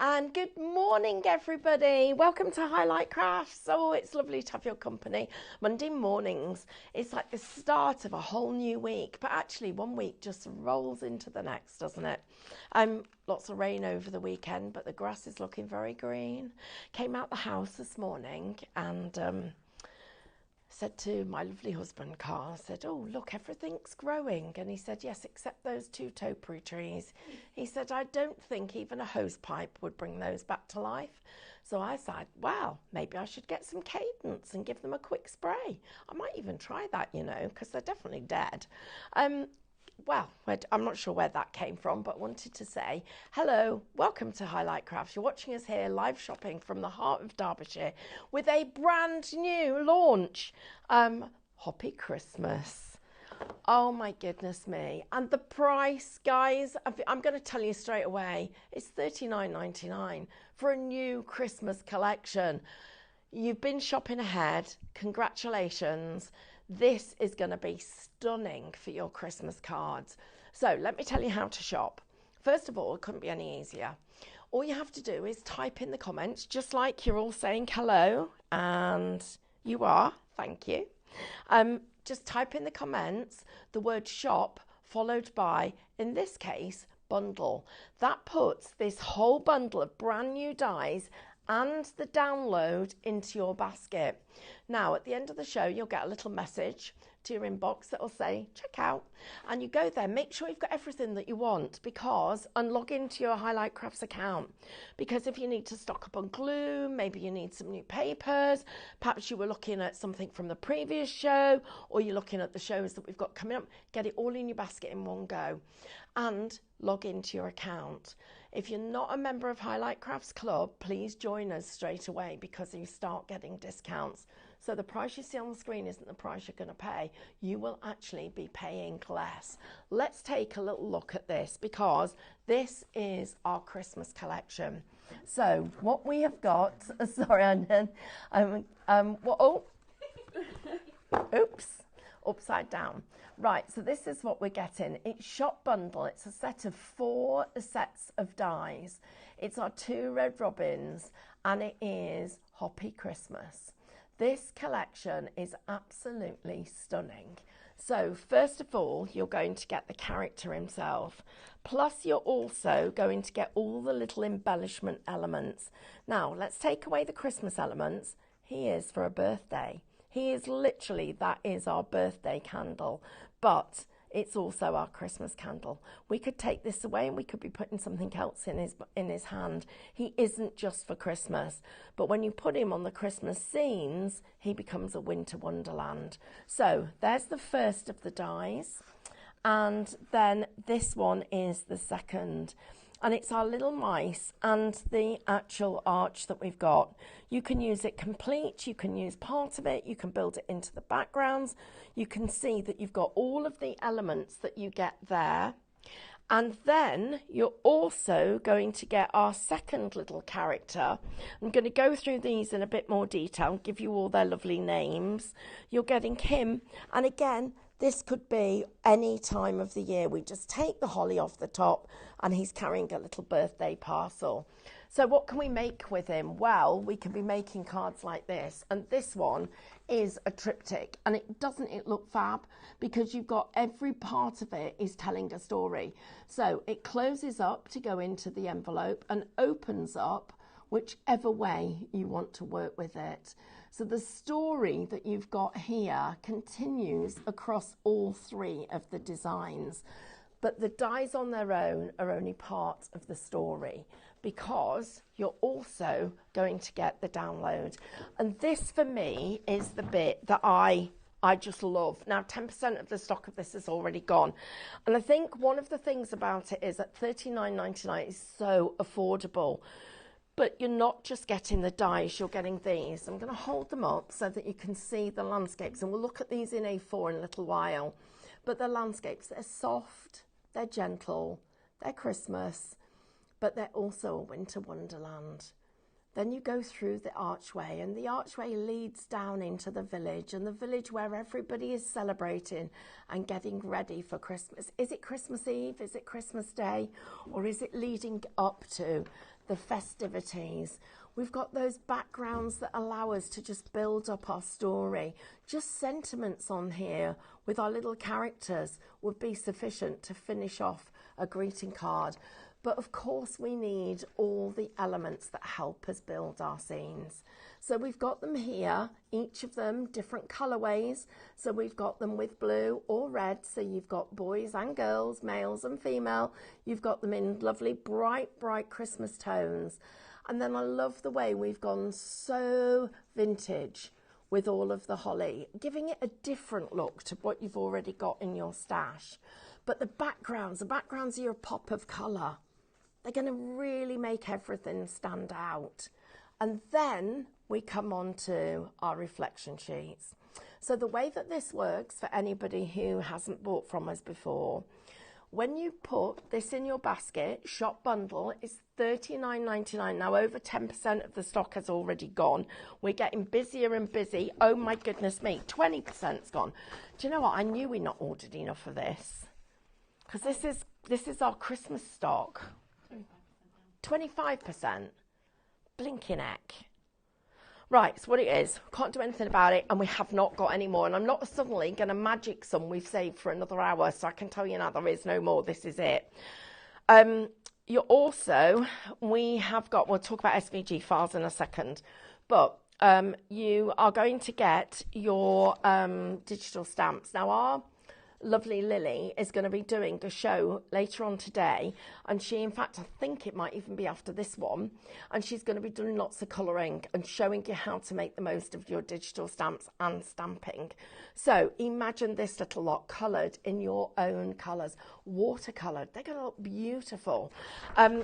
And good morning, everybody. Welcome to Highlight Crafts. Oh, it's lovely to have your company. Monday mornings, it's like the start of a whole new week, but actually one week just rolls into the next, doesn't it? Lots of rain over the weekend, but the grass is looking very green. Came out the house this morning and said to my lovely husband, Carl, I said, oh, look, everything's growing. And he said, yes, except those two topiary trees. He said, I don't think even a hose pipe would bring those back to life. So I said, well, maybe I should get some Cadence and give them a quick spray. I might even try that, because they're definitely dead. Well, I'm not sure where that came from, but wanted to say hello, welcome to Highlight Crafts. You're watching us here live shopping from the heart of Derbyshire with a brand new launch, Hoppy Christmas. Oh my goodness me. And the price, guys, I'm going to tell you straight away, it's $39.99 for a new Christmas collection. You've been shopping ahead. Congratulations. This is going to be stunning for your Christmas cards. So let me tell you how to shop. First of all, it couldn't be any easier. All you have to do is type in the comments, just like you're all saying hello, and you are, thank you. Just type in the comments the word shop followed by, in this case, bundle. That puts this whole bundle of brand new dies and the download into your basket. Now, at the end of the show, you'll get a little message to your inbox that will say, check out. And you go there, make sure you've got everything that you want and log into your Highlight Crafts account. Because if you need to stock up on glue, maybe you need some new papers, perhaps you were looking at something from the previous show, or you're looking at the shows that we've got coming up, get it all in your basket in one go. And log into your account. If you're not a member of Highlight Crafts Club, please join us straight away because you start getting discounts. So the price you see on the screen isn't the price you're going to pay. You will actually be paying less. Let's take a little look at this because this is our Christmas collection. So what we have got, sorry, oops. Upside down. Right, so this is what we're getting. It's shop bundle. It's a set of 4 sets of dies. It's our 2 red robins and it is Hoppy Christmas. This collection is absolutely stunning. So first of all, you're going to get the character himself. Plus you're also going to get all the little embellishment elements. Now, let's take away the Christmas elements. He is for a birthday. He is literally, that is our birthday candle, but it's also our Christmas candle. We could take this away and we could be putting something else in his hand. He isn't just for Christmas, but when you put him on the Christmas scenes, he becomes a winter wonderland. So there's the first of the dies, and then this one is the second. And it's our little mice and the actual arch that we've got. You can use it complete, you can use part of it, you can build it into the backgrounds. You can see that you've got all of the elements that you get there. And then you're also going to get our second little character. I'm going to go through these in a bit more detail, give you all their lovely names. You're getting him, and again, this could be any time of the year. We just take the holly off the top and he's carrying a little birthday parcel. So what can we make with him? Well, we can be making cards like this. And this one is a triptych. And doesn't it look fab? Because you've got every part of it is telling a story. So it closes up to go into the envelope and opens up whichever way you want to work with it. So the story that you've got here continues across all 3 of the designs. But the dies on their own are only part of the story because you're also going to get the download. And this for me is the bit that I just love. Now, 10% of the stock of this is already gone. And I think one of the things about it is that $39.99 is so affordable. But you're not just getting the dies, you're getting these. I'm going to hold them up so that you can see the landscapes. And we'll look at these in A4 in a little while. But the landscapes, they're soft, they're gentle, they're Christmas, but they're also a winter wonderland. Then you go through the archway, and the archway leads down into the village, and the village where everybody is celebrating and getting ready for Christmas. Is it Christmas Eve? Is it Christmas Day? Or is it leading up to? the festivities. We've got those backgrounds that allow us to just build up our story. Just sentiments on here with our little characters would be sufficient to finish off a greeting card. But of course we need all the elements that help us build our scenes. So we've got them here, each of them different colourways. So we've got them with blue or red. So you've got boys and girls, males and female. You've got them in lovely bright Christmas tones. And then I love the way we've gone so vintage with all of the holly, giving it a different look to what you've already got in your stash. But the backgrounds are your pop of colour. They're going to really make everything stand out. And then we come on to our reflection sheets. So the way that this works for anybody who hasn't bought from us before, when you put this in your basket, shop bundle is $39.99. Now over 10% of the stock has already gone. We're getting busier and busy. Oh my goodness me, 20%'s gone. Do you know what? I knew we not ordered enough of this, because this is our Christmas stock. 25%. Blinking heck. Right, so what it is, can't do anything about it, and we have not got any more. And I'm not suddenly going to magic some we've saved for another hour, so I can tell you now there is no more. This is it. We have got, we'll talk about SVG files in a second, but you are going to get your digital stamps. Now, our lovely Lily is going to be doing a show later on today, and she, in fact, I think it might even be after this one, and she's going to be doing lots of colouring and showing you how to make the most of your digital stamps and stamping. So imagine this little lot coloured in your own colours, watercoloured. They're going to look beautiful. A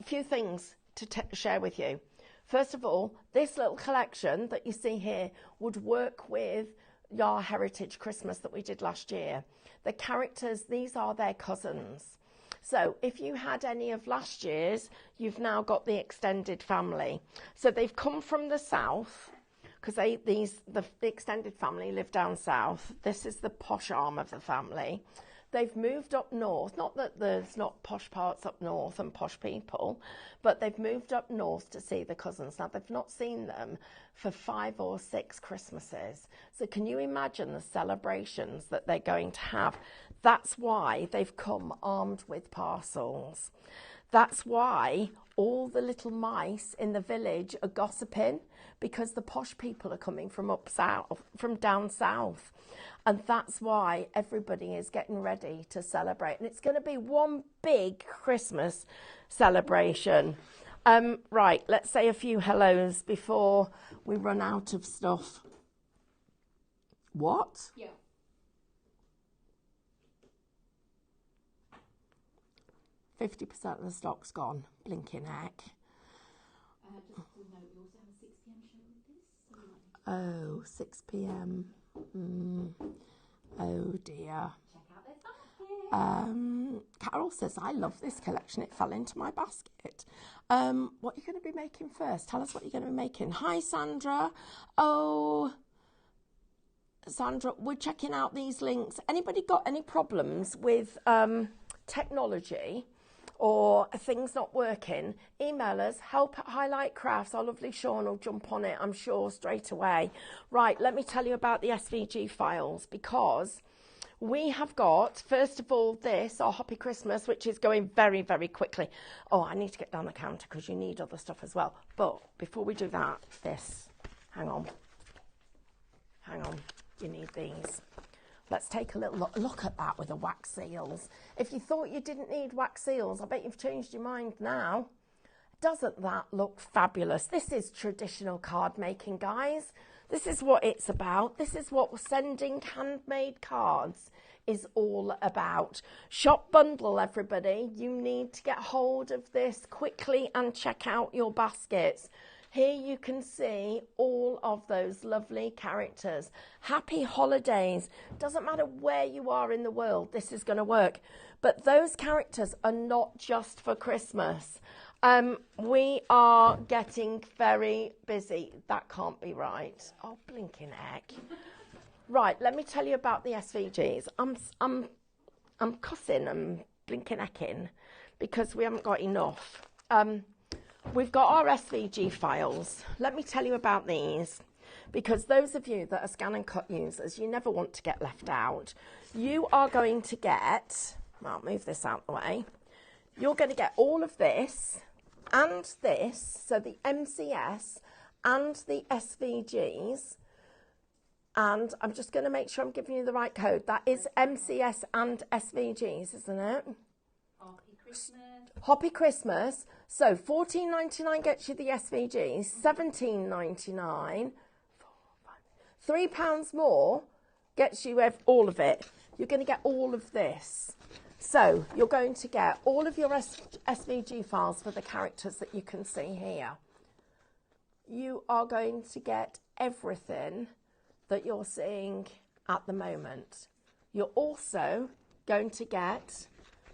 few things to share with you. First of all, this little collection that you see here would work with our Heritage Christmas that we did last year. The characters, these are their cousins. So if you had any of last year's, you've now got the extended family. So they've come from the south, because the extended family live down south. This is the posh arm of the family. They've moved up north, not that there's not posh parts up north and posh people, but they've moved up north to see the cousins. Now, they've not seen them for 5 or 6 Christmases. So can you imagine the celebrations that they're going to have? That's why they've come armed with parcels. That's why all the little mice in the village are gossiping, because the posh people are coming from up south, from down south. And that's why everybody is getting ready to celebrate. And it's going to be one big Christmas celebration. Right, let's say a few hellos before we run out of stuff. What? Yeah. %50 of the stock's gone. Blinking heck. Just to note, you also have a 6 p.m. show with this. Oh, 6 p.m. Oh dear. Check out their basket. Carol says, I love this collection. It fell into my basket. What are you going to be making first? Tell us what you're going to be making. Hi, Sandra. Oh, Sandra, we're checking out these links. Anybody got any problems with technology or things not working? Email us, help@highlightcrafts. Our lovely Sean will jump on it, I'm sure, straight away. Right, let me tell you about the SVG files, because we have got, first of all, this, our Hoppy Christmas, which is going very, very quickly. Oh, I need to get down the counter because you need other stuff as well. But before we do that, this, hang on, you need these. Let's take a little look at that with the wax seals. If you thought you didn't need wax seals, I bet you've changed your mind now. Doesn't that look fabulous? This is traditional card making, guys. This is what it's about. This is what sending handmade cards is all about. Shop bundle, everybody. You need to get hold of this quickly and check out your baskets. Here you can see all of those lovely characters. Happy holidays. Doesn't matter where you are in the world, this is going to work. But those characters are not just for Christmas. We are getting very busy. That can't be right. Oh, blinking heck. Right, let me tell you about the SVGs. I'm cussing and blinking hecking because we haven't got enough. We've got our SVG files. Let me tell you about these, because those of you that are scan and cut users, you never want to get left out. You are going to get, I'll move this out of the way, you're going to get all of this and this, so the MCS and the SVGs, and I'm just going to make sure I'm giving you the right code. That is MCS and SVGs, isn't it? Hoppy Christmas. Hoppy Christmas. So $14.99 gets you the SVGs, $17.99. £3 more gets you all of it. You're going to get all of this. So you're going to get all of your SVG files for the characters that you can see here. You are going to get everything that you're seeing at the moment. You're also going to get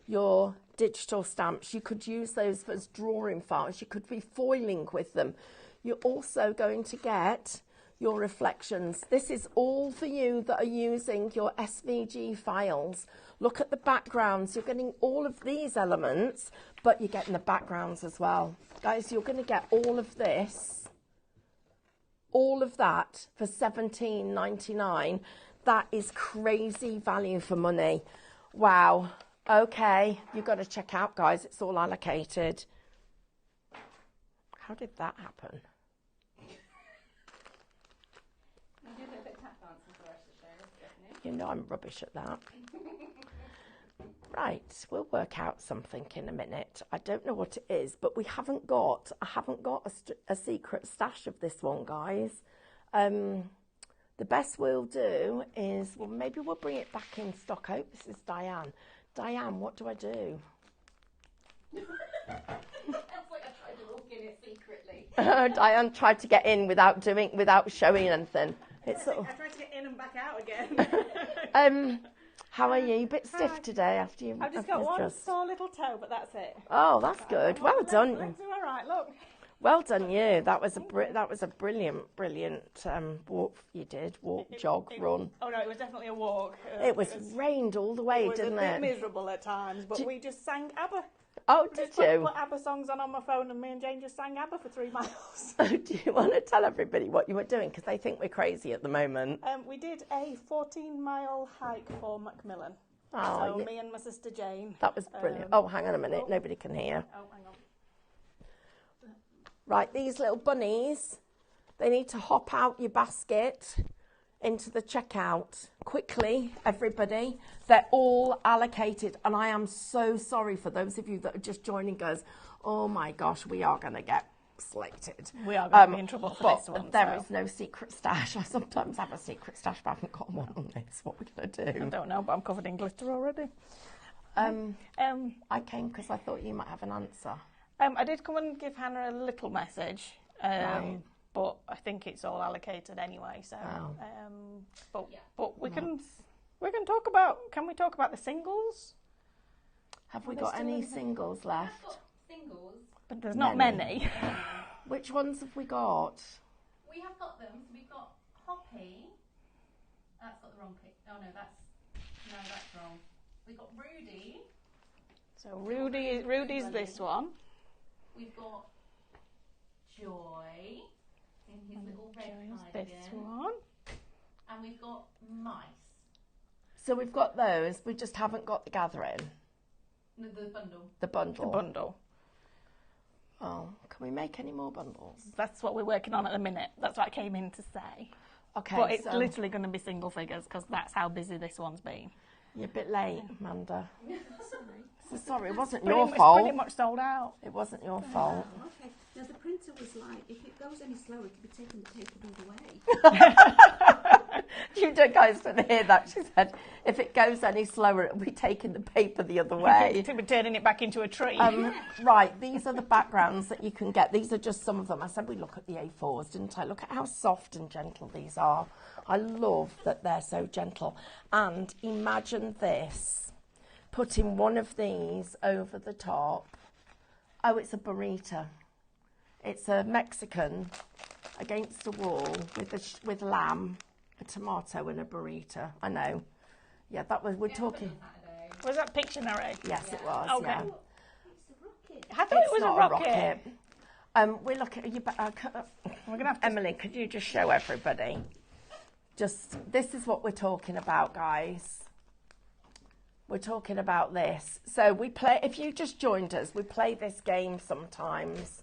your digital stamps. You could use those as drawing files. You could be foiling with them. You're also going to get your reflections. This is all for you that are using your SVG files. Look at the backgrounds. You're getting all of these elements, but you're getting the backgrounds as well. Guys, you're going to get all of this, all of that for $17.99. That is crazy value for money. Wow. Okay, you've got to check out, guys. It's all allocated. How did that happen? You know I'm rubbish at that. Right, we'll work out something in a minute. I don't know what it is, but I haven't got a secret stash of this one, guys. The best we'll do is, well, maybe we'll bring it back in stock. I hope this is Diane. Diane, what do I do? That's like I tried to walk in it secretly. Diane tried to get in without showing anything. I tried to get in and back out again. How are you? A bit stiff today after you. I've just got one sore little toe, but that's it. Oh, that's good. Well done. Legs are all right. Look. Well done, you. That was a brilliant walk you did. Walk, jog, run. Oh no, it was definitely a walk. It was rained all the way, didn't it? It was a bit miserable at times, but we just sang ABBA. Oh, did you? Put ABBA songs on my phone, and me and Jane just sang ABBA for 3 miles. Oh, do you want to tell everybody what you were doing? Because they think we're crazy at the moment. We did a 14-mile hike for Macmillan. Oh, so me and my sister Jane. That was brilliant. Oh, hang on a minute. Nobody can hear. Oh, hang on. Right, these little bunnies, they need to hop out your basket into the checkout. Quickly, everybody. They're all allocated, and I am so sorry for those of you that are just joining us. Oh my gosh, we are going to get slated. We are going to be in trouble for this one. There is no secret stash. I sometimes have a secret stash, but I haven't got one on this. What are we going to do? I don't know, but I'm covered in glitter already. I came because I thought you might have an answer. I did come and give Hannah a little message, Right. but I think it's all allocated anyway. So, but we can talk about. Can we talk about the singles? Have we got any singles left? I've got singles. But there's not many. Which ones have we got? We have got them. So we've got Hoppy. That's got the wrong pic. Oh no, that's wrong. We've got Rudy. So Rudy's this one. We've got Joy in his little red This cardigan. one. And we've got Mice. So we've got those. We just haven't got the gathering. No, the bundle. The bundle. The bundle. Oh, can we make any more bundles? That's what we're working on at the minute. That's what I came in to say. Okay. But it's literally going to be single figures because that's how busy this one's been. You're a bit late, Amanda. Sorry, it wasn't It's your fault. pretty much sold out. It wasn't your fault. Okay. Now the printer was like, if it goes any slower, it could be taking the paper the other way. You guys didn't hear that. She said, if it goes any slower, it'll be taking the paper the other way. To be turning it back into a tree. Right, these are the backgrounds that you can get. These are just some of them. I said we look at the A4s, didn't I? Look at how soft and gentle these are. I love that they're so gentle. And imagine this, putting one of these over the top. Oh, it's a burrito. It's a Mexican against a wall with lamb, a tomato and a burrito. I know. Yeah, that was, we're talking. Was that Pictionary? Yes, it was. Okay. Yeah. It's a rocket. I thought it was a not rocket. We're looking at you. We're gonna have to. Emily, could you just show everybody? This is what we're talking about, guys. We're talking about this. So we play. If you just joined us, we play this game sometimes.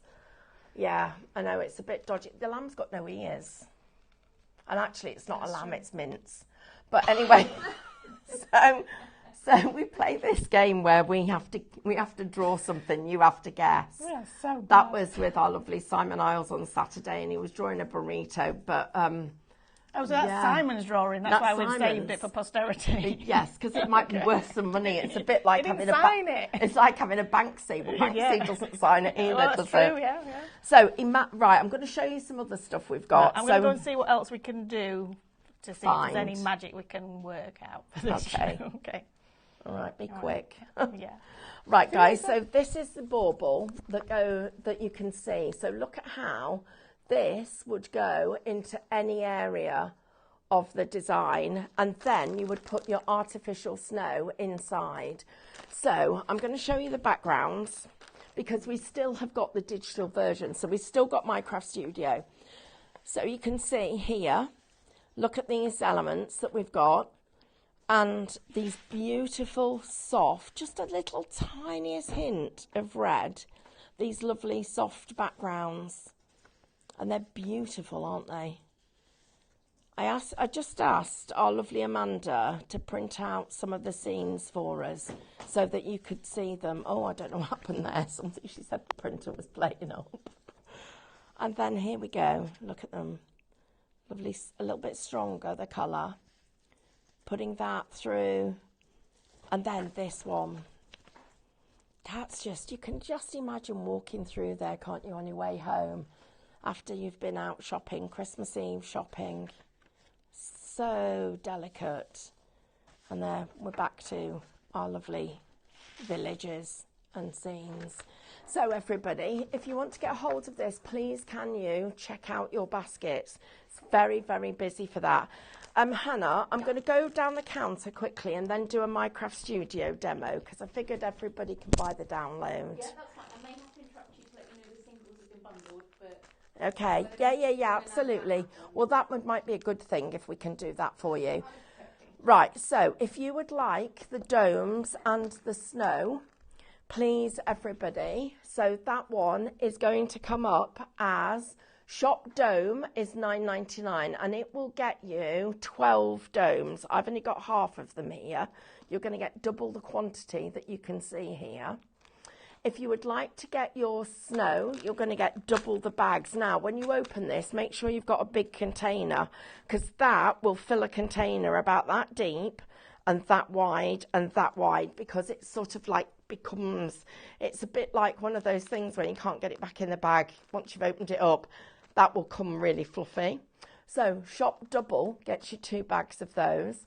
Yeah, I know it's a bit dodgy. The lamb's got no ears, and actually, it's not a lamb; it's mince. But anyway, so we play this game where we have to draw something. You have to guess. Yeah, so bad. That was with our lovely Simon Isles on Saturday, and he was drawing a burrito. But oh, so that's Simon's drawing. That's why we've saved it for posterity. Yes, because it might be worth some money. It's a bit like having It's like having a Banksy. Well, Banksy doesn't sign it either, well, does true, it? Yeah. So, right, I'm going to show you some other stuff we've got. I'm going to go and see what else we can do to see if there's any magic we can work out for this show. Okay. All right, be quick. Yeah. Right, guys, so this is the bauble that you can see. So look at how this would go into any area of the design, and then you would put your artificial snow inside. So I'm going to show you the backgrounds because we still have got the digital version. So we've still got Minecraft Studio. So you can see here, look at these elements that we've got. And these beautiful, soft, just a little tiniest hint of red. These lovely, soft backgrounds. And they're beautiful, aren't they? I just asked our lovely Amanda to print out some of the scenes for us so that you could see them. Oh, I don't know what happened there. Something she said the printer was playing up. And then here we go. Look at them. Lovely, a little bit stronger, the colour. Putting that through, and then this one. That's just, you can just imagine walking through there, can't you, on your way home after you've been out shopping, Christmas Eve shopping. So delicate. And there we're back to our lovely villages and scenes. So everybody, if you want to get a hold of this, please can you check out your baskets. It's very, very busy for that. Hannah, I'm going to go down the counter quickly and then do a Minecraft Studio demo because I figured everybody can buy the download. Yeah, that's fine. I may have to interrupt you to let you know the singles have been bundled, but... Okay, yeah, absolutely. Well, that might be a good thing if we can do that for you. Right, so if you would like the domes and the snow, please, everybody. So that one is going to come up as... Shop dome is $9.99 and it will get you 12 domes. I've only got half of them here. You're going to get double the quantity that you can see here. If you would like to get your snow, you're going to get double the bags. Now, when you open this, make sure you've got a big container because that will fill a container about that deep and that wide because it's sort of like it's a bit like one of those things where you can't get it back in the bag once you've opened it up. That will come really fluffy. So shop double gets you 2 bags of those.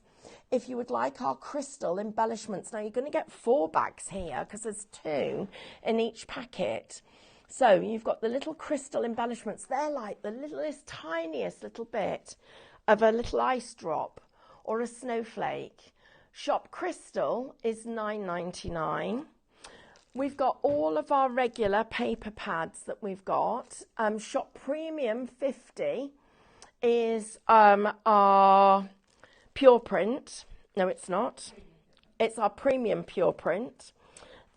If you would like our crystal embellishments, now you're going to get 4 bags here because there's 2 in each packet. So you've got the little crystal embellishments. They're like the littlest, tiniest little bit of a little ice drop or a snowflake. Shop crystal is $9.99. We've got all of our regular paper pads that we've got. Shop Premium 50 is our pure print. No, it's not. It's our premium pure print.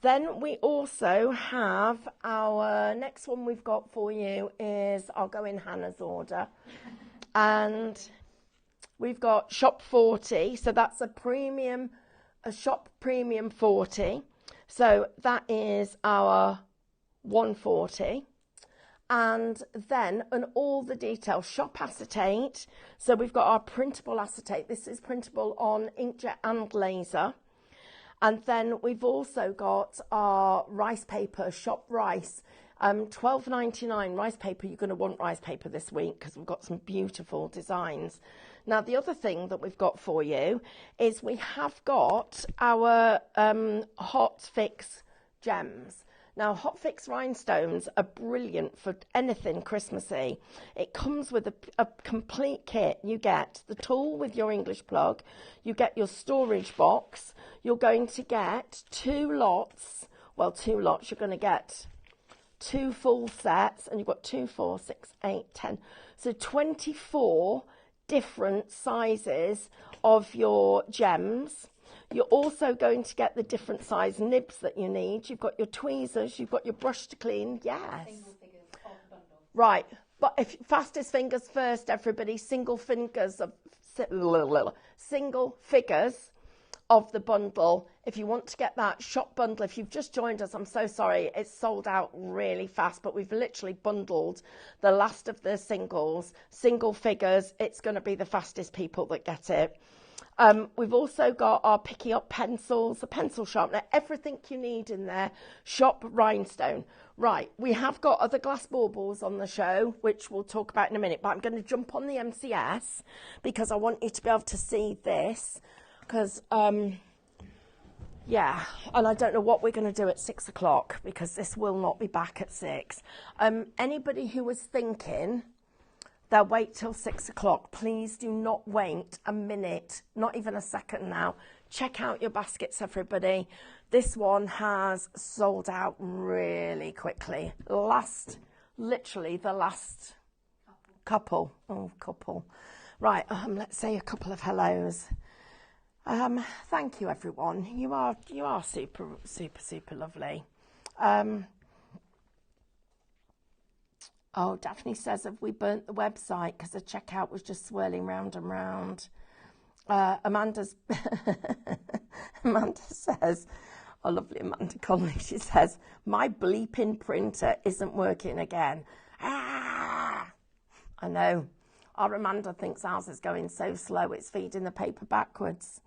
Then we also have our next one we've got for you is, I'll go in Hannah's order. And we've got Shop 40. So that's a Shop Premium 40. So that is our 140. And then all the details, shop acetate. So we've got our printable acetate. This is printable on inkjet and laser. And then we've also got our rice paper, shop rice. $12.99 rice paper. You're going to want rice paper this week because we've got some beautiful designs. Now, the other thing that we've got for you is we have got our Hot Fix gems. Now, Hot Fix rhinestones are brilliant for anything Christmassy. It comes with a complete kit. You get the tool with your English plug. You get your storage box. You're going to get 2 lots. Well, 2 lots. You're going to get 2 full sets, and you've got 2, 4, 6, 8, 10. So 24 different sizes of your gems. You're also going to get the different size nibs that you need. You've got your tweezers, you've got your brush to clean. Yes. Single figures of the bundle. Right. But if fastest fingers first, everybody, single figures of the bundle. If you want to get that shop bundle, if you've just joined us, I'm so sorry, it's sold out really fast, but we've literally bundled the last of the single figures. It's going to be the fastest people that get it. We've also got our picky up pencils, a pencil sharpener, everything you need in there. Shop Rhinestone. Right, we have got other glass baubles on the show, which we'll talk about in a minute, but I'm going to jump on the MCS because I want you to be able to see this. Because, yeah, and I don't know what we're going to do at 6 o'clock because this will not be back at 6. Anybody who was thinking they'll wait till 6 o'clock, please do not wait a minute, not even a second now. Check out your baskets, everybody. This one has sold out really quickly. Literally the last couple. Right, let's say a couple of hellos. Thank you, everyone. You are super, super, super lovely. Oh, Daphne says, have we burnt the website because the checkout was just swirling round and round? Amanda says, oh, lovely Amanda Conley, she says, my bleeping printer isn't working again. Ah! I know. Our Amanda thinks ours is going so slow, it's feeding the paper backwards.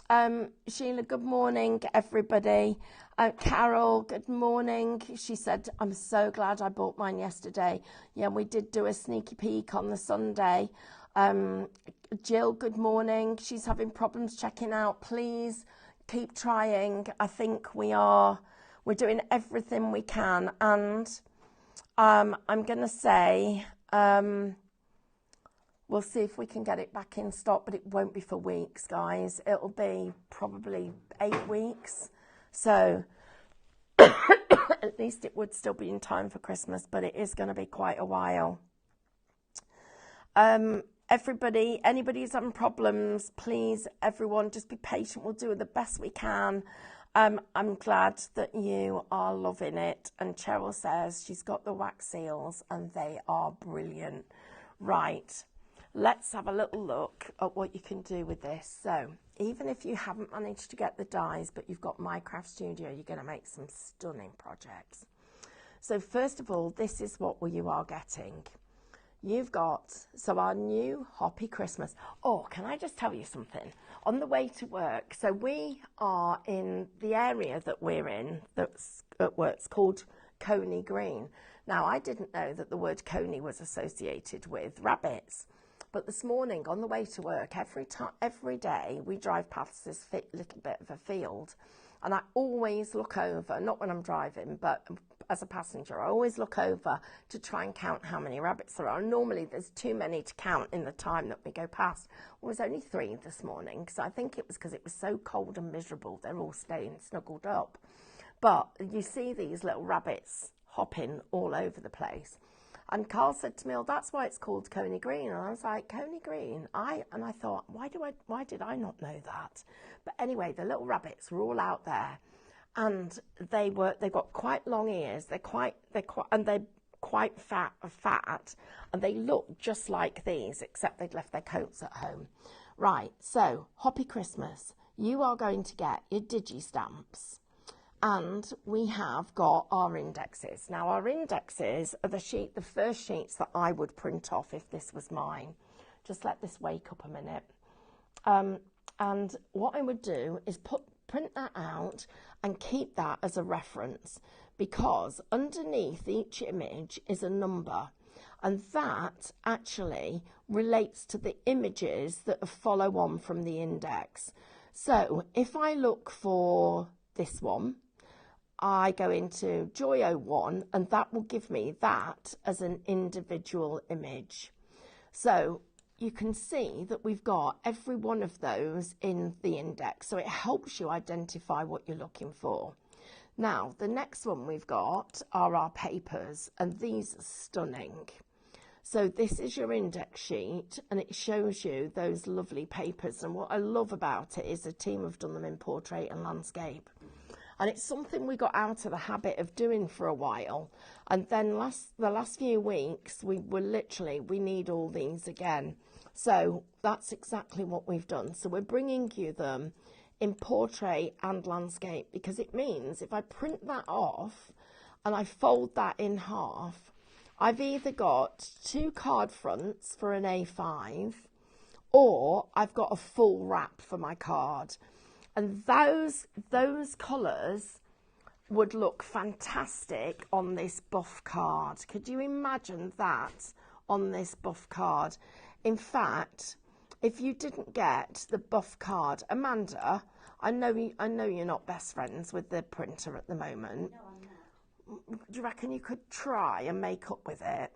Sheila, good morning, everybody. Carol, good morning. She said, I'm so glad I bought mine yesterday. Yeah, we did do a sneaky peek on the Sunday. Jill, good morning. She's having problems checking out. Please keep trying. I think we're doing everything we can. And I'm going to say, we'll see if we can get it back in stock, but it won't be for weeks, guys. It'll be probably 8 weeks. So at least it would still be in time for Christmas, but it is going to be quite a while. Everybody, anybody who's having problems, please, everyone, just be patient. We'll do the best we can. I'm glad that you are loving it. And Cheryl says she's got the wax seals and they are brilliant. Right. Let's have a little look at what you can do with this. So even if you haven't managed to get the dies, but you've got My Craft Studio, you're going to make some stunning projects. So first of all, this is what you are getting. You've got, so our new Hoppy Christmas. Oh, can I just tell you something? On the way to work, so we are in the area that we're in, that's at work, it's called Coney Green. Now, I didn't know that the word Coney was associated with rabbits. But this morning, on the way to work, every day we drive past this little bit of a field, and I always look over, not when I'm driving, but as a passenger, I always look over to try and count how many rabbits there are. And normally there's too many to count in the time that we go past. Well, there's only 3 this morning, because I think it was because it was so cold and miserable. They're all staying snuggled up. But you see these little rabbits hopping all over the place. And Carl said to me, oh, that's why it's called Coney Green. And I was like, Coney Green? I thought, why did I not know that? But anyway, the little rabbits were all out there, and they've got quite long ears. They're quite fat, and they look just like these, except they'd left their coats at home. Right, so Hoppy Christmas, you are going to get your digi stamps. And we have got our indexes. Now, our indexes are the first sheets that I would print off if this was mine. Just let this wake up a minute. And what I would do is print that out and keep that as a reference, because underneath each image is a number. And that actually relates to the images that follow on from the index. So if I look for this one, I go into Joy 01, and that will give me that as an individual image. So you can see that we've got every one of those in the index, so it helps you identify what you're looking for. Now, the next one we've got are our papers, and these are stunning. So this is your index sheet, and it shows you those lovely papers. And what I love about it is the team have done them in portrait and landscape. And it's something we got out of the habit of doing for a while. And then the last few weeks, we need all these again. So that's exactly what we've done. So we're bringing you them in portrait and landscape, because it means if I print that off and I fold that in half, I've either got 2 card fronts for an A5, or I've got a full wrap for my card. And those colours would look fantastic on this buff card. Could you imagine that on this buff card? In fact, if you didn't get the buff card, Amanda, I know you're not best friends with the printer at the moment. No, I'm not. Do you reckon you could try and make up with it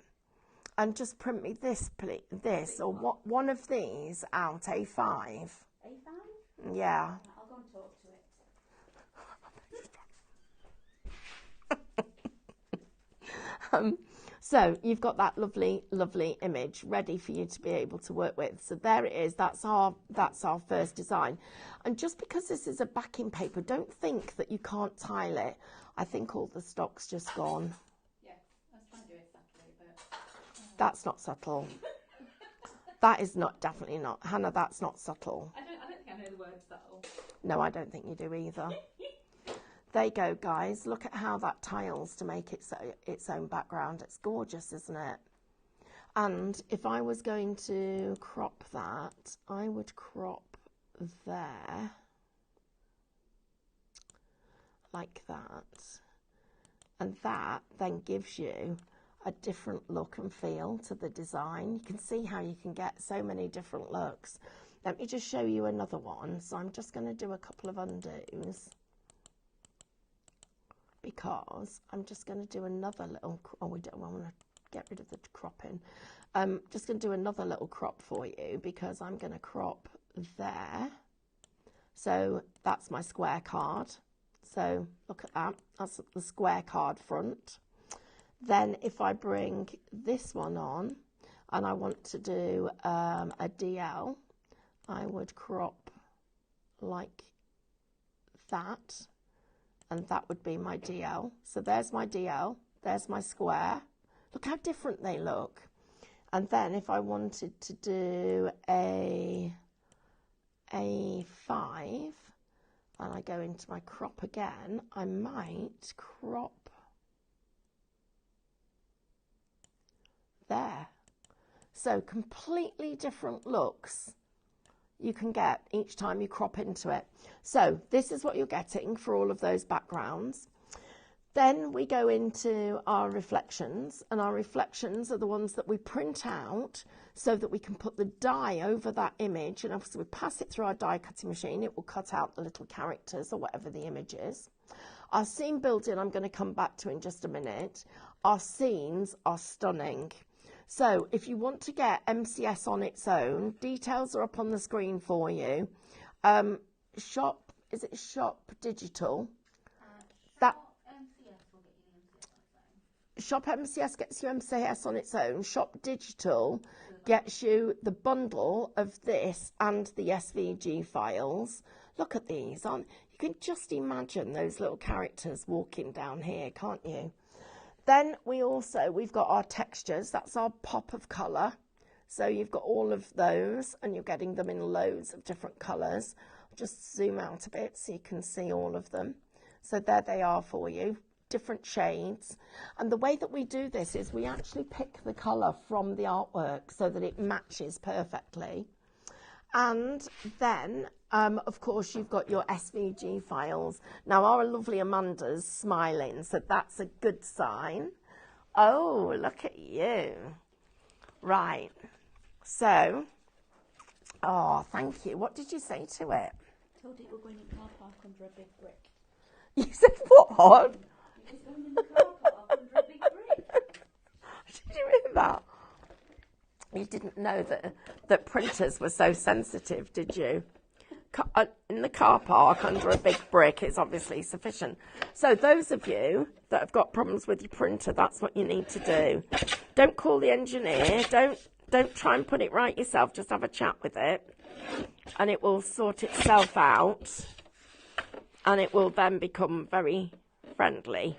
and just print me this, please, this or one of these out, A5? A5? Yeah. I'll go and talk to it. So you've got that lovely, lovely image ready for you to be able to work with. So there it is. That's our first design. And just because this is a backing paper, don't think that you can't tile it. I think all the stock's just gone. Yeah, I was trying to do it subtly, but... That's not subtle. That is definitely not. Hannah, that's not subtle. I don't think I know the word subtle. No, I don't think you do either. There you go, guys. Look at how that tiles to make its own background. It's gorgeous, isn't it? And if I was going to crop that, I would crop there, like that. And that then gives you a different look and feel to the design. You can see how you can get so many different looks. Let me just show you another one. So I'm just going to do a couple of undos, because I'm just going to do another little, I want to get rid of the cropping. Just going to do another little crop for you, because I'm going to crop there. So that's my square card. So look at that, that's the square card front. Then if I bring this one on and I want to do a DL, I would crop like that. And that would be my DL. So there's my DL, there's my square. Look how different they look. And then if I wanted to do a A5, and I go into my crop again, I might crop there. So completely different looks you can get each time you crop into it. So this is what you're getting for all of those backgrounds. Then we go into our reflections, and our reflections are the ones that we print out so that we can put the die over that image, and obviously we pass it through our die cutting machine. It will cut out the little characters or whatever the image is. Our scene building, I'm going to come back to in just a minute. Our scenes are stunning. So if you want to get MCS on its own, details are up on the screen for you. Shop Digital? Shop MCS gets you MCS on its own. Shop Digital gets you the bundle of this and the SVG files. Look at these. You can just imagine those little characters walking down here, can't you? Then we've got our textures. That's our pop of colour. So you've got all of those, and you're getting them in loads of different colours. Just zoom out a bit so you can see all of them. So there they are for you, different shades. And the way that we do this is we actually pick the colour from the artwork so that it matches perfectly. And then, of course, you've got your SVG files. Now, our lovely Amanda's smiling, so that's a good sign. Oh, look at you. Right. So, oh, thank you. What did you say to it? I told it we're going in the car park under a big brick. You said what? It was going in the car park under a big brick. Did you hear that? You didn't know that printers were so sensitive, did you? in the car park under a big brick is obviously sufficient. So those of you that have got problems with your printer, that's what you need to do. Don't call the engineer. Don't try and put it right yourself. Just have a chat with it, and it will sort itself out, and it will then become very friendly.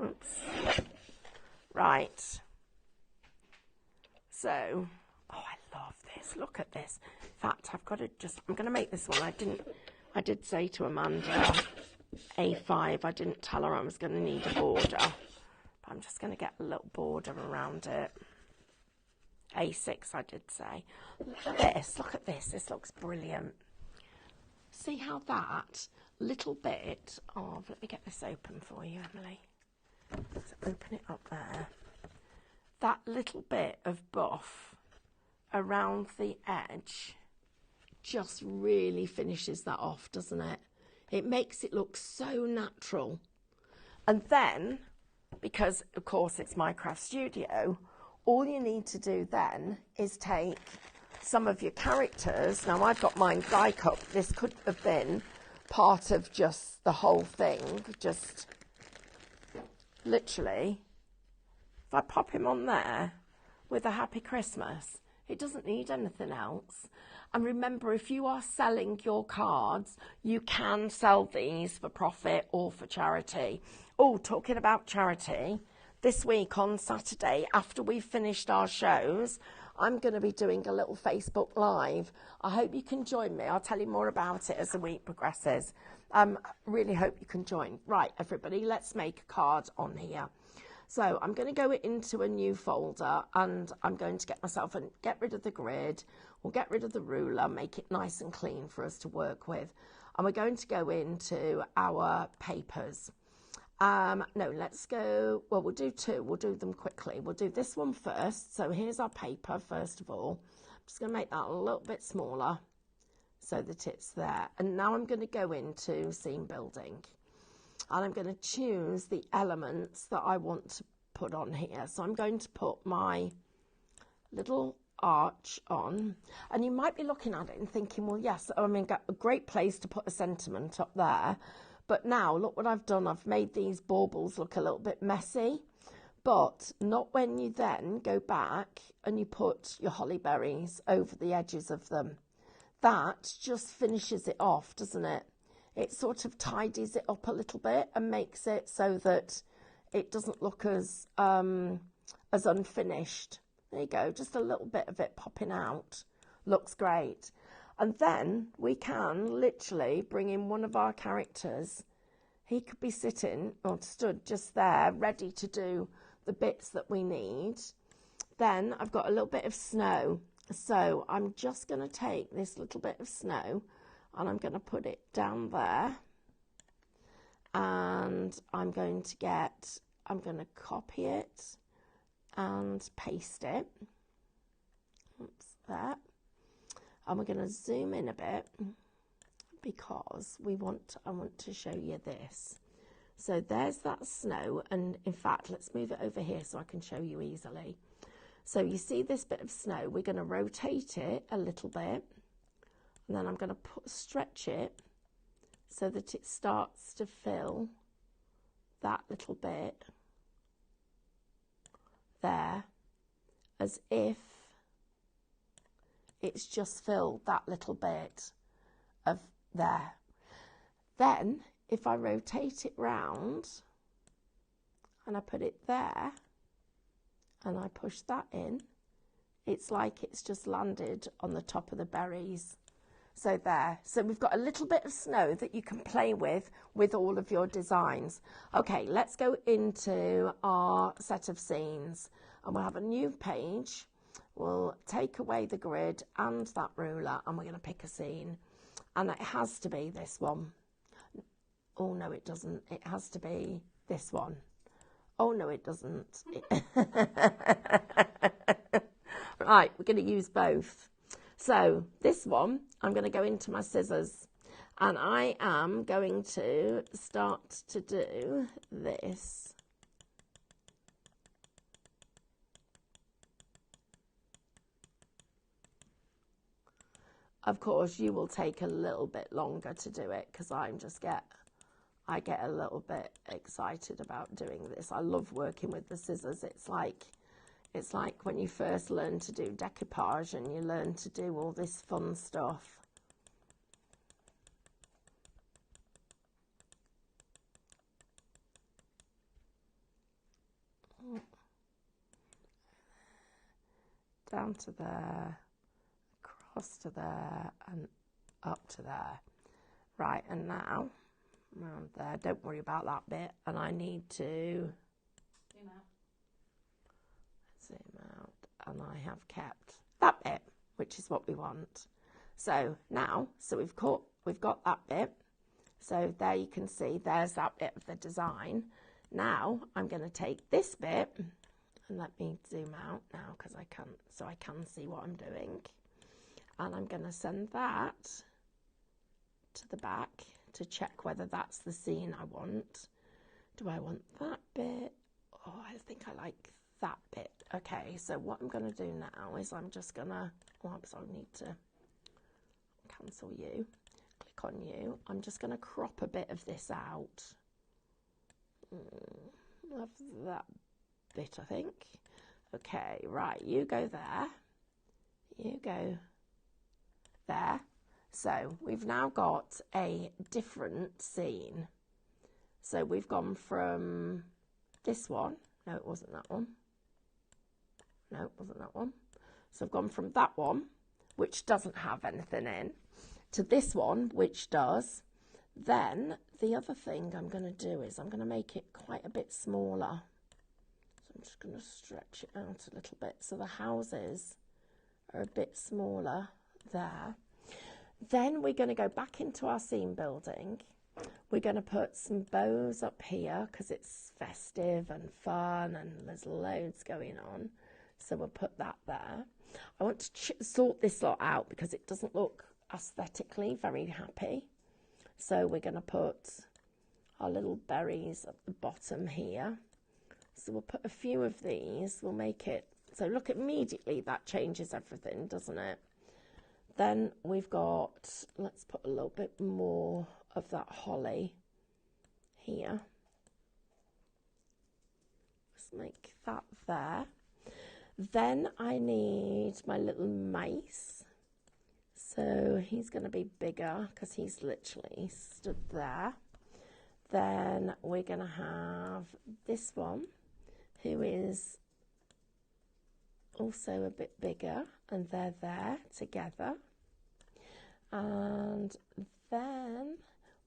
Oops. Right. So, oh, I love this. Look at this. In fact, I'm going to make this one. I did say to Amanda, A5, I didn't tell her I was going to need a border. But I'm just going to get a little border around it. A6, I did say. Look at this. This looks brilliant. See how that little bit of, let me get this open for you, Emily. So open it up there. That little bit of buff around the edge just really finishes that off, doesn't it? It makes it look so natural. And then, because of course it's my craft studio, all you need to do then is take some of your characters. Now I've got mine die cut. This could have been part of just the whole thing. Just literally, if I pop him on there with a Happy Christmas, it doesn't need anything else. And remember, if you are selling your cards, you can sell these for profit or for charity. Oh, talking about charity, this week on Saturday, after we've finished our shows, I'm going to be doing a little Facebook Live. I hope you can join me. I'll tell you more about it as the week progresses. Really hope you can join. Right, everybody, let's make a card on here. So I'm going to go into a new folder, and I'm going to get rid of the grid, or get rid of the ruler, make it nice and clean for us to work with. And we're going to go into our papers. No, let's go, well, we'll do two. We'll do them quickly. We'll do this one first. So here's our paper, first of all. I'm just going to make that a little bit smaller so that it's there. And now I'm going to go into scene building. And I'm going to choose the elements that I want to put on here. So I'm going to put my little arch on. And you might be looking at it and thinking, well, yes, I mean, got a great place to put a sentiment up there. But now, look what I've done. I've made these baubles look a little bit messy. But not when you then go back and you put your holly berries over the edges of them. That just finishes it off, doesn't it? It sort of tidies it up a little bit and makes it so that it doesn't look as unfinished. There you go, just a little bit of it popping out. Looks great. And then we can literally bring in one of our characters. He could be sitting or stood just there, ready to do the bits that we need. Then I've got a little bit of snow. So I'm just going to take this little bit of snow, and I'm going to put it down there, and I'm going to copy it and paste it. Oops, there. And we're going to zoom in a bit because I want to show you this. So there's that snow, and in fact, let's move it over here so I can show you easily. So you see this bit of snow, we're going to rotate it a little bit. And then I'm going to stretch it so that it starts to fill that little bit there, as if it's just filled that little bit of there. Then, if I rotate it round and I put it there and I push that in, it's like it's just landed on the top of the berries. So there. So we've got a little bit of snow that you can play with all of your designs. Okay, let's go into our set of scenes, and we'll have a new page. We'll take away the grid and that ruler, and we're going to pick a scene. And it has to be this one. Oh, no, it doesn't. It has to be this one. Oh, no, it doesn't. Right, we're going to use both. So this one, I'm going to go into my scissors, and I am going to start to do this. Of course, you will take a little bit longer to do it because I get a little bit excited about doing this. I love working with the scissors. It's like when you first learn to do decoupage and you learn to do all this fun stuff. Down to there, across to there, and up to there. Right, and now, around there, don't worry about that bit, and I need to zoom out, and I have kept that bit, which is what we want. So now, we've got that bit, so there you can see, there's that bit of the design. Now, I'm going to take this bit, and let me zoom out now because I can see what I'm doing. And I'm going to send that to the back to check whether that's the scene I want. Do I want that bit? Oh, I think I like that bit. Okay, so what I'm going to do now is I'm just going to, oops, I need to cancel you. Click on you. I'm just going to crop a bit of this out. Love that bit, I think. Okay, right, you go there, you go there. So we've now got a different scene. So we've gone from this one, no, it wasn't that one, no, it wasn't that one. So I've gone from that one, which doesn't have anything in, to this one, which does. Then the other thing I'm going to do is I'm going to make it quite a bit smaller. So I'm just going to stretch it out a little bit so the houses are a bit smaller there. Then we're going to go back into our scene building. We're going to put some bows up here because it's festive and fun and there's loads going on. So we'll put that there. I want to sort this lot out because it doesn't look aesthetically very happy. So we're going to put our little berries at the bottom here. So we'll put a few of these. We'll make it, so look, immediately that changes everything, doesn't it? Then we've got, let's put a little bit more of that holly here. Let's make that there. Then I need my little mice. So he's going to be bigger because he's literally stood there. Then we're going to have this one who is also a bit bigger, and they're there together. And then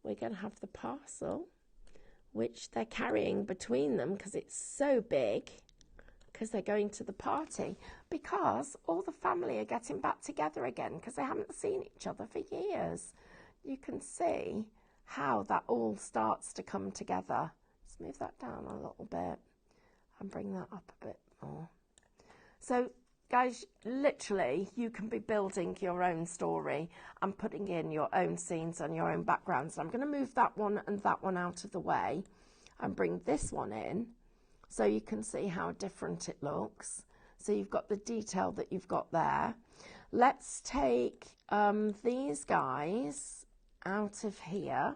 we're going to have the parcel, which they're carrying between them because it's so big, because they're going to the party, because all the family are getting back together again because they haven't seen each other for years. You can see how that all starts to come together. Let's move that down a little bit and bring that up a bit more. So guys, literally you can be building your own story and putting in your own scenes and your own backgrounds. I'm going to move that one and that one out of the way and bring this one in so you can see how different it looks. So you've got the detail that you've got there. Let's take these guys out of here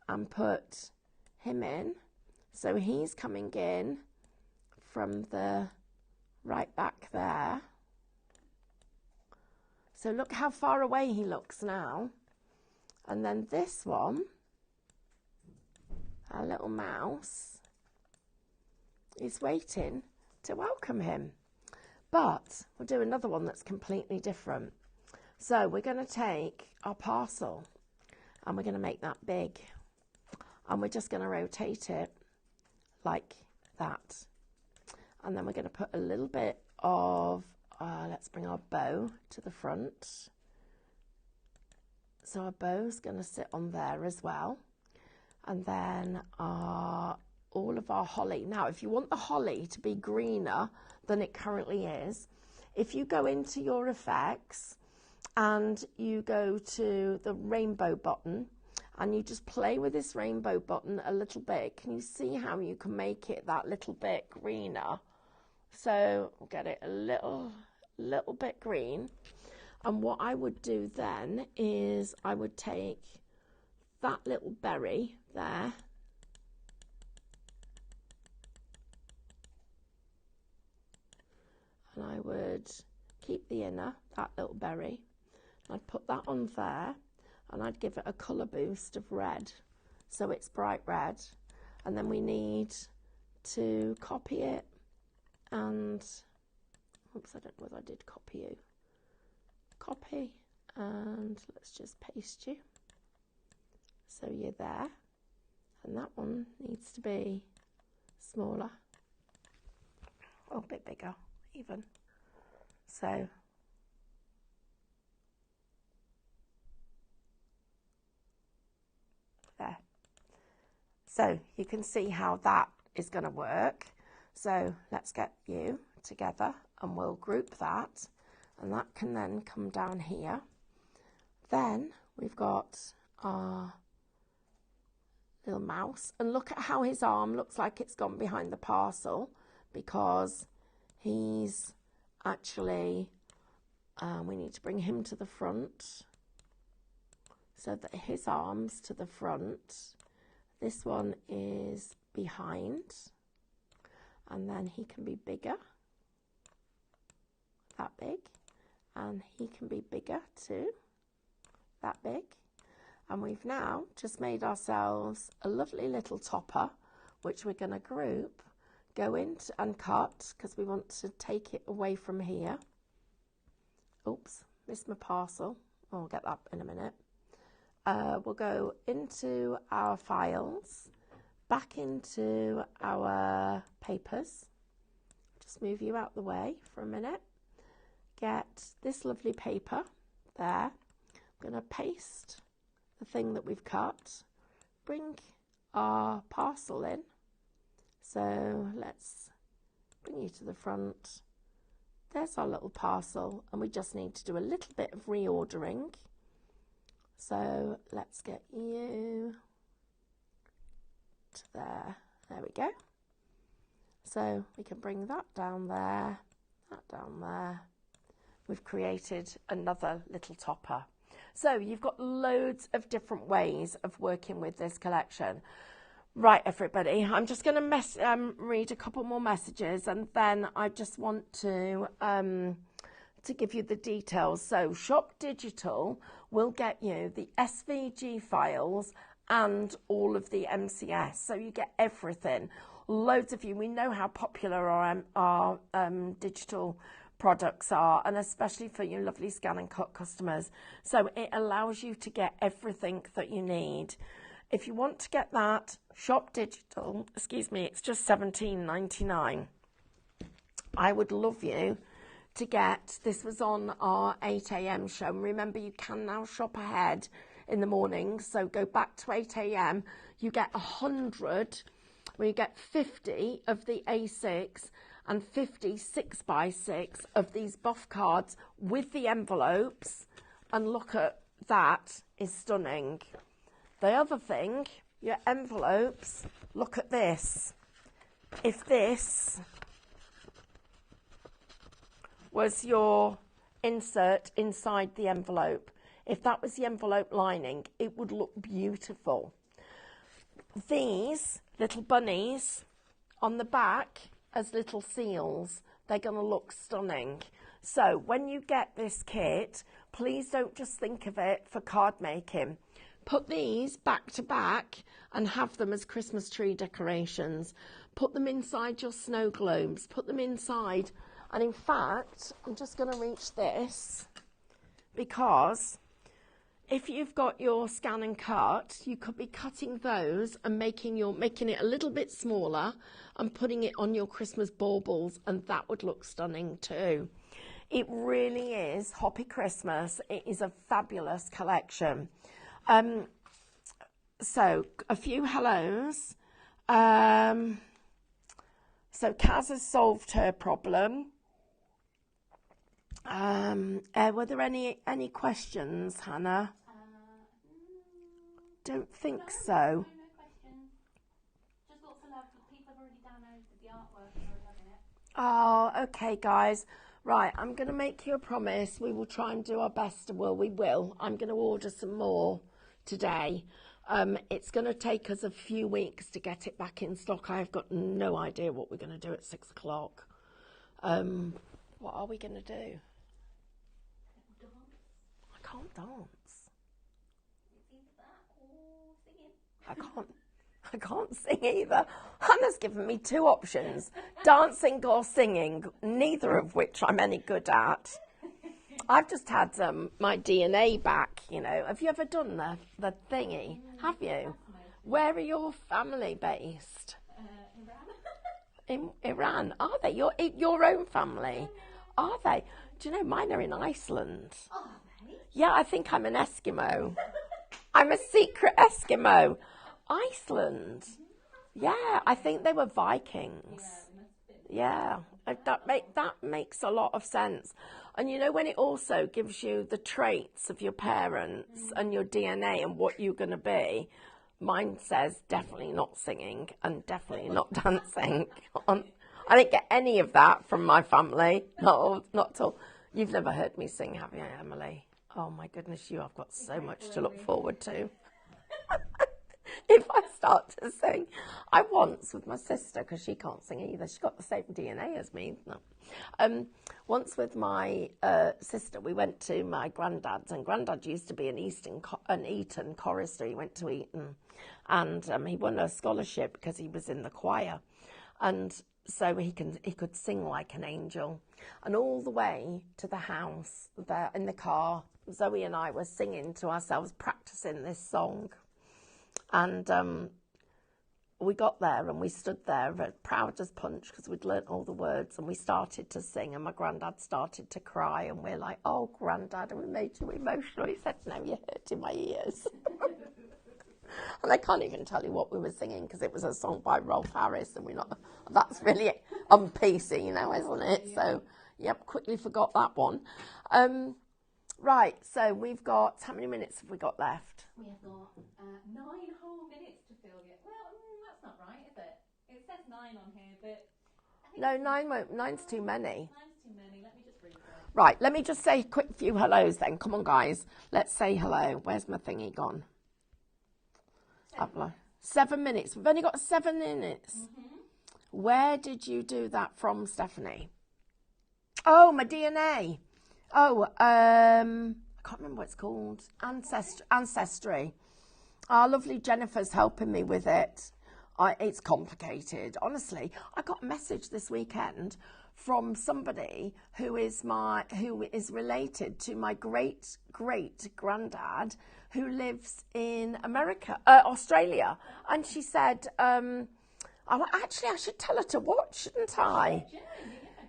and put him in. So he's coming in from the right back there. So look how far away he looks now. And then this one, our little mouse, is waiting to welcome him. But we'll do another one that's completely different. So we're going to take our parcel and we're going to make that big. And we're just going to rotate it like that. And then we're going to put a little bit of, let's bring our bow to the front. So our bow's going to sit on there as well. And then all of our holly. Now, if you want the holly to be greener than it currently is, if you go into your effects and you go to the rainbow button and you just play with this rainbow button a little bit, can you see how you can make it that little bit greener? So we'll get it a little bit green. And what I would do then is I would take that little berry there, and I would keep the inner, that little berry. I'd put that on there, and I'd give it a colour boost of red, so it's bright red. And then we need to copy it, and oops, I don't know whether I did copy you. Copy, and let's just paste you. So you're there, and that one needs to be smaller, or a bit bigger even. So there. So you can see how that is going to work. So let's get you together and we'll group that, and that can then come down here. Then we've got our little mouse, and look at how his arm looks like it's gone behind the parcel, because he's actually, we need to bring him to the front so that his arm's to the front. This one is behind, and then he can be bigger, that big, and he can be bigger too, that big. And we've now just made ourselves a lovely little topper, which we're going to group, go in and cut, because we want to take it away from here. Oops, missed my parcel. I'll get that in a minute. We'll go into our files, back into our papers. Just move you out the way for a minute. Get this lovely paper there. I'm going to paste the thing that we've cut, bring our parcel in. So let's bring you to the front. There's our little parcel, and we just need to do a little bit of reordering. So let's get you to there. There we go. So we can bring that down there, that down there. We've created another little topper. So you've got loads of different ways of working with this collection. Right, everybody, I'm just going to read a couple more messages, and then I just want to give you the details. So Shop Digital will get you the SVG files and all of the MCS. So you get everything. Loads of you, we know how popular our digital products are, and especially for your lovely Scan and Cut customers. So it allows you to get everything that you need. If you want to get that, Shop Digital, it's just $17.99. I would love you to get, this was on our 8 a.m. show. And remember, you can now shop ahead in the morning. So go back to 8 a.m. You get 100, where you get 50 of the A6 and 50 6x6 of these buff cards with the envelopes. And look at that, is stunning. The other thing, your envelopes, look at this. If this was your insert inside the envelope, if that was the envelope lining, it would look beautiful. These little bunnies on the back as little seals, they're going to look stunning. So when you get this kit, please don't just think of it for card making. Put these back to back and have them as Christmas tree decorations. Put them inside your snow globes. Put them inside. And in fact, I'm just going to reach this, because if you've got your Scan and Cut, you could be cutting those and making it a little bit smaller and putting it on your Christmas baubles, and that would look stunning too. It really is Hoppy Christmas. It is a fabulous collection. So a few hellos. So Kaz has solved her problem. Were there any questions, Hannah? Don't think so. No questions. Just lots of love. People have already downloaded the artwork and are loving it. Oh, okay, guys. Right, I'm going to make you a promise. We will try and do our best. Well, we will. I'm going to order some more today. It's going to take us a few weeks to get it back in stock. I've got no idea what we're going to do at 6 o'clock. What are we going to do? I can't dance. I can't sing either. Hannah's given me 2 options, dancing or singing, neither of which I'm any good at. I've just had my DNA back, you know. Have you ever done the thingy? Have you? Where are your family based? In Iran. Are they? Your own family? Are they? Do you know, mine are in Iceland. Yeah, I think I'm an Eskimo. I'm a secret Eskimo. Iceland. Yeah, I think they were Vikings. Yeah, that makes a lot of sense. And you know, when it also gives you the traits of your parents and your DNA and what you're going to be, mine says definitely not singing and definitely not dancing. I didn't get any of that from my family. Not at all. You've never heard me sing, have you, Emily? Oh my goodness, I've got so much to look forward to. If I start to sing. I once with my sister, because she can't sing either, she's got the same DNA as me. No. Once with my sister, we went to my granddad's, and Granddad used to be an Eton chorister. He went to Eton, and he won a scholarship because he was in the choir, and so he could sing like an angel. And all the way to the house, there in the car, Zoe and I were singing to ourselves, practicing this song. And we got there and we stood there proud as punch because we'd learnt all the words, and we started to sing, and my granddad started to cry, and we're like, oh, Granddad, and we made you emotional. He said, no, you're hurting my ears. And I can't even tell you what we were singing because it was a song by Rolf Harris, and that's really un-PC, isn't it? So, yep, quickly forgot that one. Right, so we've got, how many minutes have we got left? We have got 9 whole minutes to fill yet. Well, that's not right, is it? It says 9 on here, but... No, 9's too many. 9's too many. Let me just read that. Right, let me just say a quick few hellos then. Come on, guys. Let's say hello. Where's my thingy gone? 7 minutes. We've only got 7 minutes. Mm-hmm. Where did you do that from, Stephanie? Oh, my DNA. Oh, I can't remember what it's called. Ancestry. Our lovely Jennifer's helping me with it. It's complicated, honestly. I got a message this weekend from somebody who is related to my great granddad who lives in Australia, and she said, actually, I should tell her to watch, shouldn't I?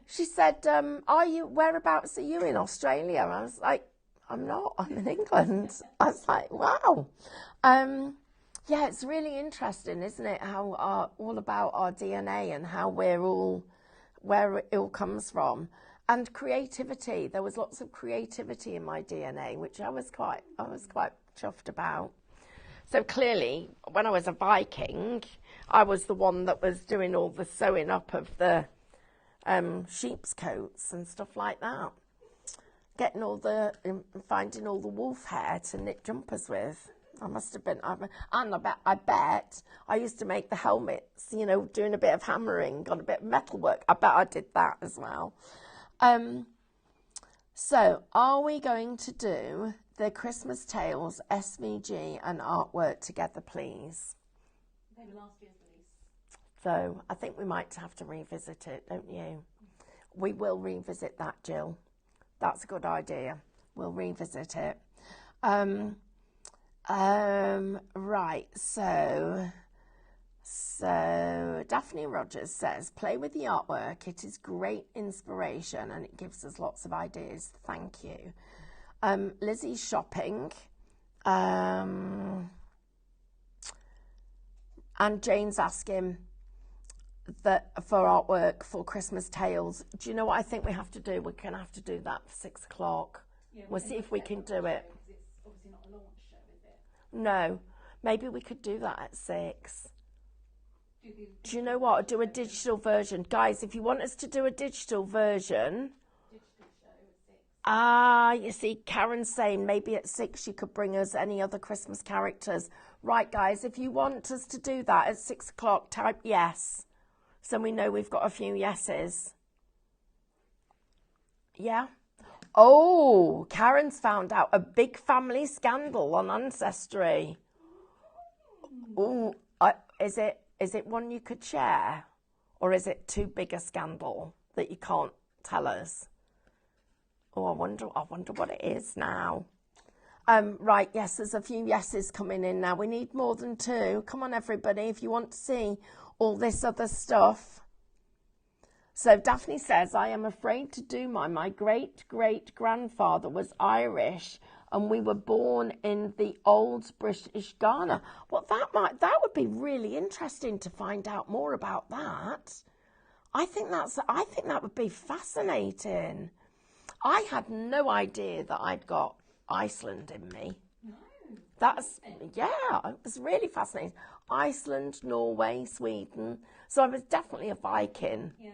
She said, whereabouts are you in Australia? And I was like, I'm not, I'm in England. I was like, wow. Yeah, it's really interesting, isn't it? How all about our DNA and how where it all comes from. And creativity. There was lots of creativity in my DNA, which I was quite chuffed about. So clearly, when I was a Viking, I was the one that was doing all the sewing up of the sheep's coats and stuff like that. Finding all the wolf hair to knit jumpers with. I must have been, and I bet I used to make the helmets, doing a bit of hammering on a bit of metalwork. I bet I did that as well. So are we going to do the Christmas Tales SVG and artwork together, please? They were last year's release. So I think we might have to revisit it, don't you? We will revisit that, Jill. That's a good idea. We'll revisit it. Right, so Daphne Rogers says, play with the artwork. It is great inspiration and it gives us lots of ideas. Thank you. Lizzie's shopping. And Jane's asking that for artwork for Christmas Tales. Do you know what I think we have to do? We're going to have to do that for 6 o'clock. Yeah, we'll see if we can do it. It's obviously not a launch show, is it? No. Maybe we could do that at 6. Do you know what? Do a digital version. Guys, if you want us to do a digital version, You see, Karen's saying maybe at 6 you could bring us any other Christmas characters. Right, guys, if you want us to do that at 6 o'clock, type yes. So we know we've got a few yeses. Yeah? Oh, Karen's found out a big family scandal on Ancestry. Oh, is it one you could share? Or is it too big a scandal that you can't tell us? Oh, I wonder what it is now. Right, yes, there's a few yeses coming in now. We need more than 2. Come on, everybody, if you want to see all this other stuff. So Daphne says, I am afraid to do mine. My great-great-grandfather was Irish and we were born in the old British Ghana. Well, that would be really interesting to find out more about that. I think that would be fascinating. I had no idea that I'd got Iceland in me. No. It was really fascinating. Iceland, Norway, Sweden. So I was definitely a Viking. Yeah.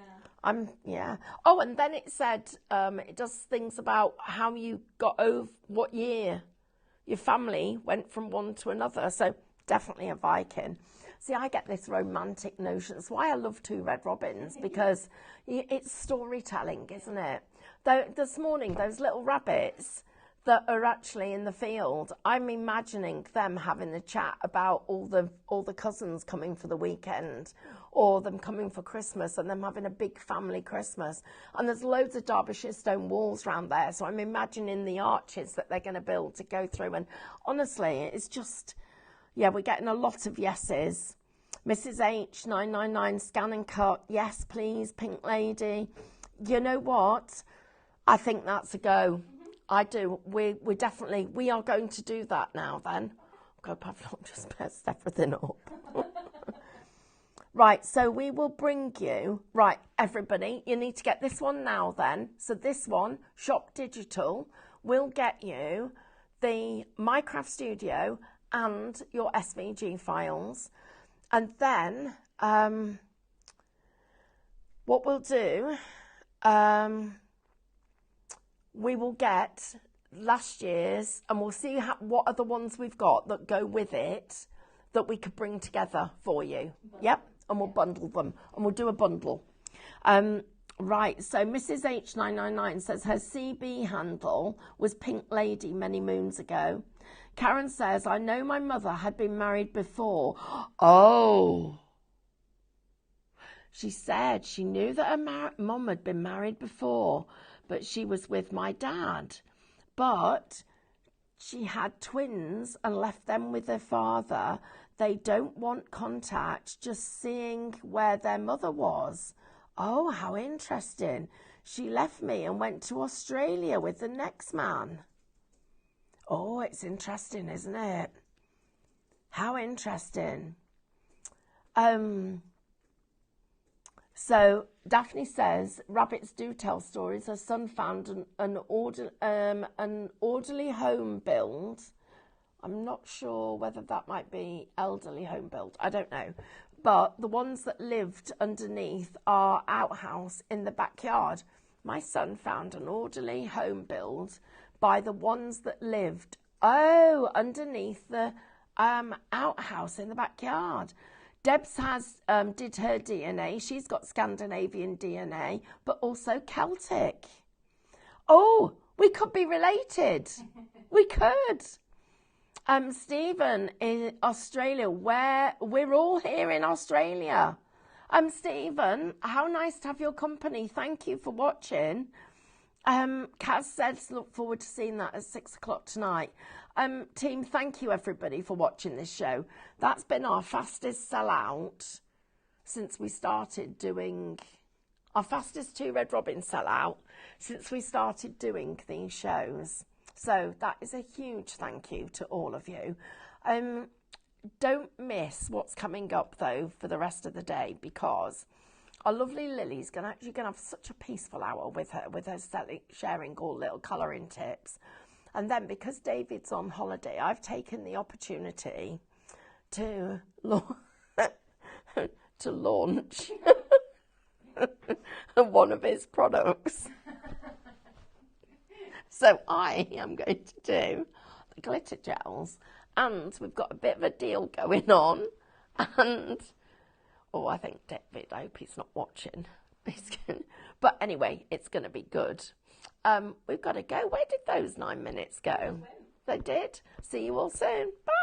Oh, and then it said it does things about how you got over what year your family went from one to another. So definitely a Viking. See, I get this romantic notion. That's why I love Two Red Robins, because it's storytelling, isn't it? This morning, those little rabbits that are actually in the field, I'm imagining them having the chat about all the cousins coming for the weekend, or them coming for Christmas, and them having a big family Christmas. And there's loads of Derbyshire stone walls around there, so I'm imagining the arches that they're going to build to go through. And honestly, it's just, we're getting a lot of yeses. Mrs. H999, scan and cut, yes please, Pink Lady. You know what? I think that's a go. I do. We are going to do that now then. God, I've not just messed everything up. Right, so we will bring you, right, everybody, you need to get this one now then. So this one, Shop Digital, will get you the Minecraft Studio and your SVG files. And then what we'll do, we will get last year's, and we'll see what other ones we've got that go with it that we could bring together for you. Yep, and we'll bundle them, and we'll do a bundle. Right, so Mrs. H999 says her CB handle was Pink Lady many moons ago. Karen says, I know my mother had been married before. Oh. She said she knew that her mum had been married before, but she was with my dad. But she had twins and left them with their father. They don't want contact, just seeing where their mother was. Oh, how interesting. She left me and went to Australia with the next man. Oh, it's interesting, isn't it? How interesting. So Daphne says, rabbits do tell stories. Her son found an orderly home build. I'm not sure whether that might be elderly home build. I don't know. But the ones that lived underneath our outhouse in the backyard. My son found an orderly home build by the ones that lived, underneath the outhouse in the backyard. Debs did her DNA. She's got Scandinavian DNA, but also Celtic. Oh, we could be related. We could. Stephen in Australia, where we're all here in Australia. Stephen, how nice to have your company. Thank you for watching. Kaz says, look forward to seeing that at 6 o'clock tonight. Team, thank you everybody for watching this show. That's been our fastest sellout since we started doing, our fastest Two Red Robin sellout since we started doing these shows. So that is a huge thank you to all of you. Don't miss what's coming up though for the rest of the day, because our lovely Lily's actually gonna have such a peaceful hour with her sharing all little colouring tips. And then because David's on holiday, I've taken the opportunity to launch one of his products. So I am going to do the glitter gels, and we've got a bit of a deal going on. And I think David, I hope he's not watching. But anyway, it's going to be good. We've got to go. Where did those 9 minutes go? They did. See you all soon. Bye.